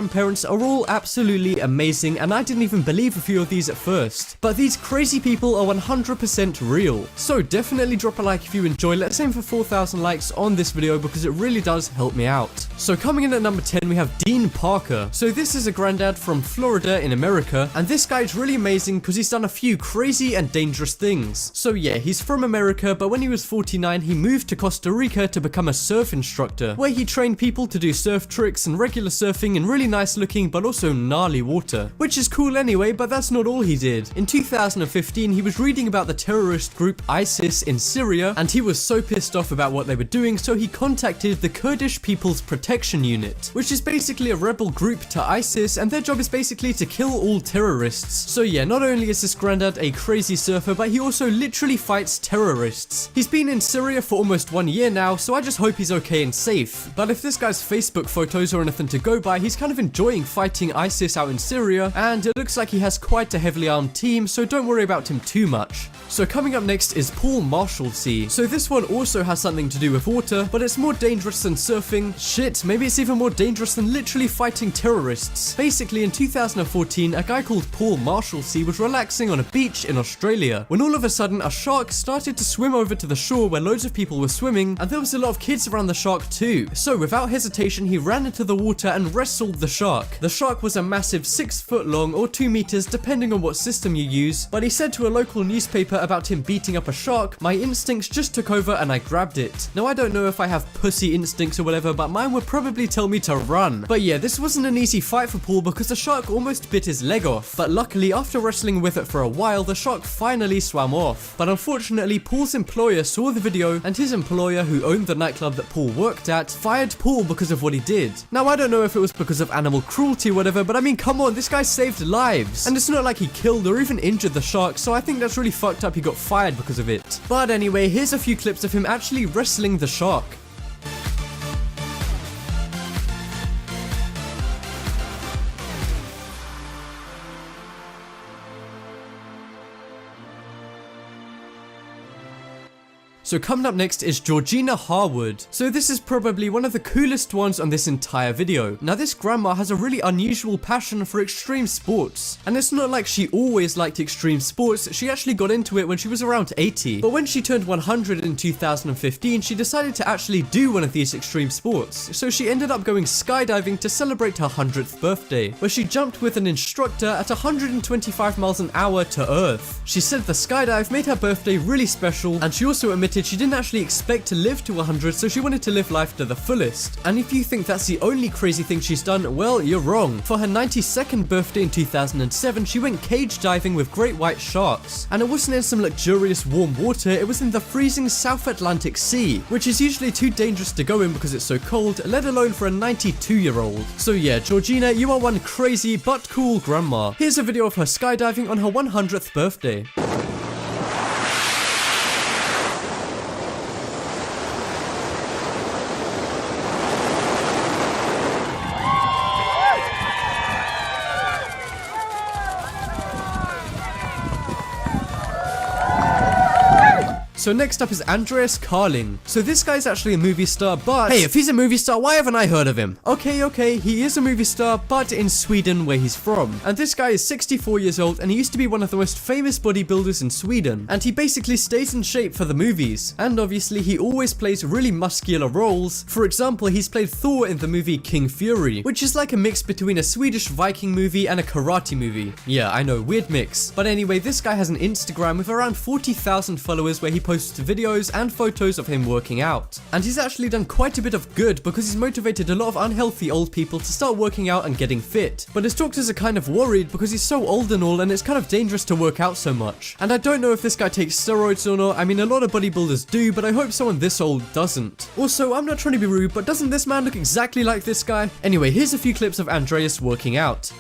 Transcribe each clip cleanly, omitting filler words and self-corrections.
parents are all absolutely amazing, and I didn't even believe a few of these at first. But these crazy people are 100% real. So definitely drop a like if you enjoy. Let's aim for 4,000 likes on this video because it really does help me out. So coming in at number 10, we have Dean Parker. So this is a granddad from Florida in America, and this guy is really amazing because he's done a few crazy and dangerous things. So yeah, he's from America, but when he was 49, he moved to Costa Rica to become a surf instructor, where he trained people to do surf tricks and regular surfing in really nice looking but also gnarly water. Which is cool anyway, but that's not all he did. In 2015, he was reading about the terrorist group ISIS in Syria, and he was so pissed off about what they were doing, so he contacted the Kurdish People's Protection Unit, which is basically a rebel group to ISIS, and their job is basically to kill all terrorists. So yeah, not only is this granddad a crazy surfer, but he also literally fights terrorists. He's been in Syria for almost 1 year now, so I just hope he's okay and safe. But if this guy's Facebook photos are anything to go by, he's kind of enjoying fighting ISIS out in Syria, and it looks like he has quite a heavily armed team, so don't worry about him too much. So coming up next is Paul Marshalsea. So this one also has something to do with water, but it's more dangerous than surfing. Shit, maybe it's even more dangerous than literally fighting terrorists. Basically, in 2014, a guy called Paul Marshalsea was relaxing on a beach in Australia, when all of a sudden a shark started to swim over to the shore where loads of people were swimming, and there was a lot of kids around the shark too. So without hesitation, he ran into the water and wrestled the shark. The shark was a massive 6 foot long or 2 meters depending on what system you use, but he said to a local newspaper about him beating up a shark, "My instincts just took over and I grabbed it." Now I don't know if I have pussy instincts or whatever, but mine would probably tell me to run. But yeah, this wasn't an easy fight for Paul because the shark almost bit his leg off, but luckily after wrestling with it for a while, the shark finally swam off. But unfortunately, Paul's employer saw the video, and his employer, who owned the nightclub that Paul worked at, fired Paul because of what he did. Now I don't know if it was because of animal cruelty or whatever, but I mean, come on, this guy saved lives, and it's not like he killed or even injured the shark, so I think that's really fucked up he got fired because of it. But anyway, here's a few clips of him actually wrestling the shark. So coming up next is Georgina Harwood. So this is probably one of the coolest ones on this entire video. Now this grandma has a really unusual passion for extreme sports. And it's not like she always liked extreme sports, she actually got into it when she was around 80. But when she turned 100 in 2015, she decided to actually do one of these extreme sports. So she ended up going skydiving to celebrate her 100th birthday, where she jumped with an instructor at 125 miles an hour to Earth. She said the skydive made her birthday really special, and she also admitted she didn't actually expect to live to 100, so she wanted to live life to the fullest. And if you think that's the only crazy thing she's done, well, you're wrong. For her 92nd birthday in 2007, she went cage diving with great white sharks. And it wasn't in some luxurious warm water, it was in the freezing South Atlantic Sea, which is usually too dangerous to go in because it's so cold, let alone for a 92-year-old. So yeah, Georgina, you are one crazy but cool grandma. Here's a video of her skydiving on her 100th birthday. So next up is Andreas Carling. So this guy's actually a movie star, but hey, if he's a movie star, why haven't I heard of him? Okay, he is a movie star, but in Sweden, where he's from. And this guy is 64 years old, and he used to be one of the most famous bodybuilders in Sweden. And he basically stays in shape for the movies. And obviously, he always plays really muscular roles. For example, he's played Thor in the movie King Fury, which is like a mix between a Swedish Viking movie and a karate movie. Yeah, I know, weird mix. But anyway, this guy has an Instagram with around 40,000 followers where he posts videos and photos of him working out. And he's actually done quite a bit of good because he's motivated a lot of unhealthy old people to start working out and getting fit. But his doctors are kind of worried because he's so old and all, and it's kind of dangerous to work out so much. And I don't know if this guy takes steroids or not. I mean, a lot of bodybuilders do, but I hope someone this old doesn't. Also, I'm not trying to be rude, but doesn't this man look exactly like this guy? Anyway, here's a few clips of Andreas working out.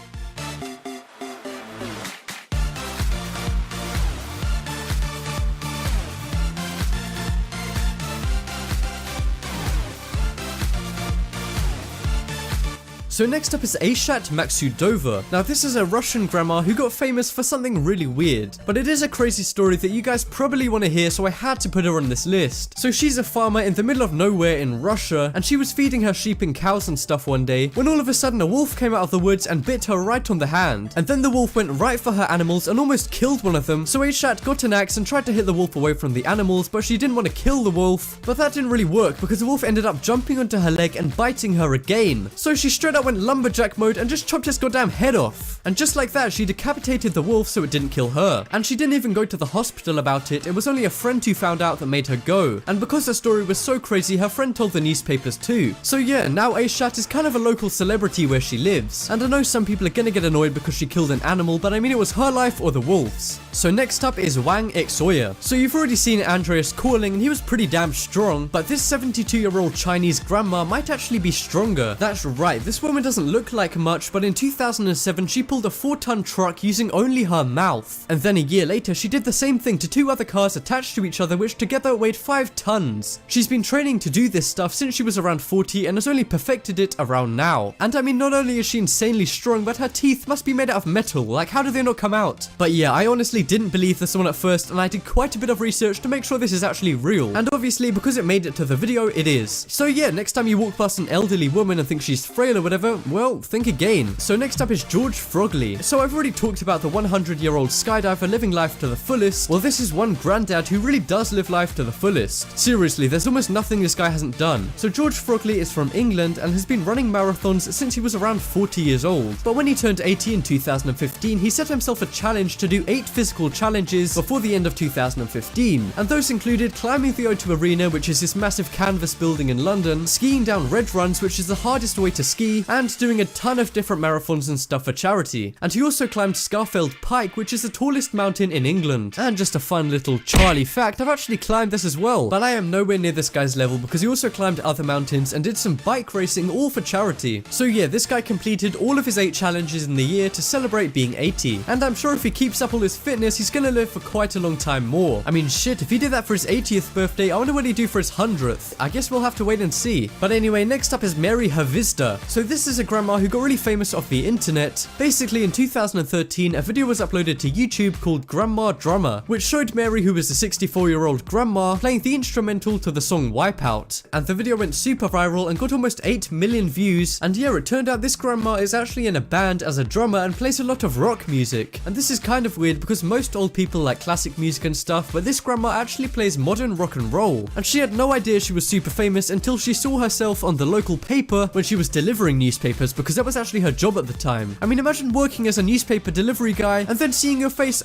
So next up is Aishat Maksudova. Now this is a Russian grandma who got famous for something really weird, but it is a crazy story that you guys probably want to hear, so I had to put her on this list. So she's a farmer in the middle of nowhere in Russia, and she was feeding her sheep and cows and stuff one day when all of a sudden a wolf came out of the woods and bit her right on the hand. And then the wolf went right for her animals and almost killed one of them. So Aishat got an axe and tried to hit the wolf away from the animals, but she didn't want to kill the wolf. But that didn't really work because the wolf ended up jumping onto her leg and biting her again. So she straight up went lumberjack mode and just chopped his goddamn head off. And just like that, she decapitated the wolf so it didn't kill her. And she didn't even go to the hospital about it. It was only a friend who found out that made her go. And because the story was so crazy, her friend told the newspapers too. So yeah, now Aishat is kind of a local celebrity where she lives. And I know some people are gonna get annoyed because she killed an animal, but I mean it was her life or the wolf's. So next up is Wang Xioya. So you've already seen Andreas Calling and he was pretty damn strong, but this 72-year-old Chinese grandma might actually be stronger. That's right, this woman doesn't look like much, but in 2007 she pulled a 4-ton truck using only her mouth. And then a year later she did the same thing to 2 other cars attached to each other which together weighed 5 tons. She's been training to do this stuff since she was around 40 and has only perfected it around now. And I mean, not only is she insanely strong, but her teeth must be made out of metal. Like, how do they not come out? But yeah, I honestly didn't believe this one at first, and I did quite a bit of research to make sure this is actually real. And obviously, because it made it to the video, it is. So yeah, next time you walk past an elderly woman and think she's frail or whatever, well, think again. So next up is George Frogley. So I've already talked about the 100-year-old skydiver living life to the fullest. Well, this is one granddad who really does live life to the fullest. Seriously, there's almost nothing this guy hasn't done. So George Frogley is from England and has been running marathons since he was around 40 years old. But when he turned 80 in 2015, he set himself a challenge to do 8 physical challenges before the end of 2015. And those included climbing the O2 Arena, which is this massive canvas building in London, skiing down Red Runs, which is the hardest way to ski, and doing a ton of different marathons and stuff for charity. And he also climbed Scafell Pike, which is the tallest mountain in England. And just a fun little Charlie fact, I've actually climbed this as well, but I am nowhere near this guy's level because he also climbed other mountains and did some bike racing all for charity. So yeah, this guy completed all of his 8 challenges in the year to celebrate being 80. And I'm sure if he keeps up all his fitness, he's gonna live for quite a long time more. I mean shit, if he did that for his 80th birthday, I wonder what he'd do for his 100th. I guess we'll have to wait and see. But anyway, next up is Mary Havista. So this is a grandma who got really famous off the internet. Basically in 2013, a video was uploaded to YouTube called Grandma Drummer, which showed Mary, who was a 64-year-old grandma, playing the instrumental to the song Wipeout. And the video went super viral and got almost 8 million views. And yeah, it turned out this grandma is actually in a band as a drummer and plays a lot of rock music. And this is kind of weird because most old people like classic music and stuff, but this grandma actually plays modern rock and roll. And she had no idea she was super famous until she saw herself on the local paper when she was delivering newspapers, because that was actually her job at the time. I mean, imagine working as a newspaper delivery guy and then seeing your face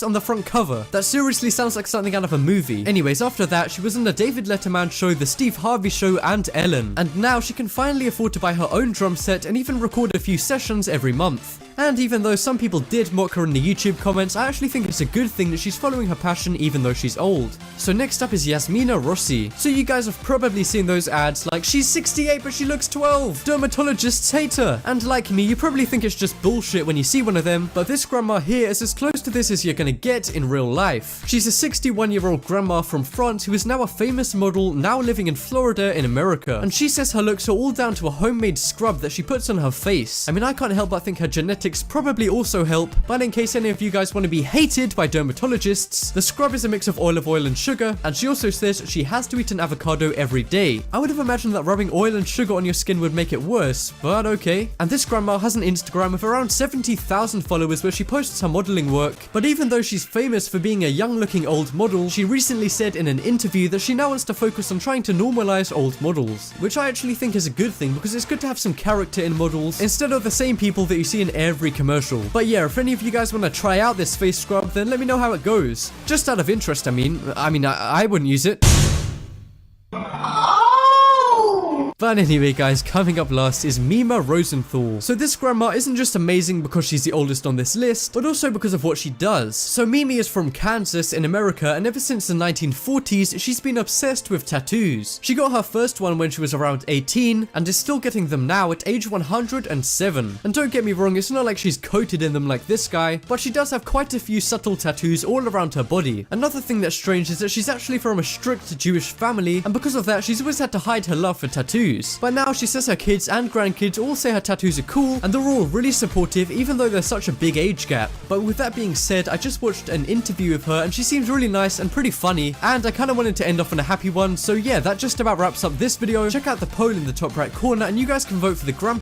on the front cover. That seriously sounds like something out of a movie. Anyways, after that, she was on the David Letterman show, the Steve Harvey show, and Ellen. And now she can finally afford to buy her own drum set and even record a few sessions every month. And even though some people did mock her in the YouTube comments, I actually think it's a good thing that she's following her passion even though she's old. So next up is Yasmina Rossi. So you guys have probably seen those ads like, she's 68 but she looks 12, dermatologists hate her. And like me, you probably think it's just bullshit when you see one of them, but this grandma here is as close to this as you're gonna get in real life. She's a 61-year-old grandma from France who is now a famous model, now living in Florida in America. And she says her looks are all down to a homemade scrub that she puts on her face. I mean, I can't help but think her genetics probably also help, but in case any of you guys want to be hated by dermatologists, the scrub is a mix of olive oil and sugar, and she also says she has to eat an avocado every day. I would have imagined that rubbing oil and sugar on your skin would make it worse, but okay. And this grandma has an Instagram with around 70,000 followers where she posts her modeling work, but even though she's famous for being a young looking old model, she recently said in an interview that she now wants to focus on trying to normalize old models, which I actually think is a good thing because it's good to have some character in models instead of the same people that you see in every commercial. But yeah, if any of you guys want to try out this face scrub, then let me know how it goes. Just out of interest, I mean I wouldn't use it. But anyway guys, coming up last is Mima Rosenthal. So this grandma isn't just amazing because she's the oldest on this list, but also because of what she does. So Mimi is from Kansas in America, and ever since the 1940s, she's been obsessed with tattoos. She got her first one when she was around 18, and is still getting them now at age 107. And don't get me wrong, it's not like she's coated in them like this guy, but she does have quite a few subtle tattoos all around her body. Another thing that's strange is that she's actually from a strict Jewish family, and because of that, she's always had to hide her love for tattoos. tattoos. But now she says her kids and grandkids all say her tattoos are cool, and they're all really supportive even though there's such a big age gap. But with that being said, I just watched an interview with her and she seems really nice and pretty funny, and I kind of wanted to end off on a happy one. So yeah, that just about wraps up this video. Check out the poll in the top right corner and you guys can vote for the grandpa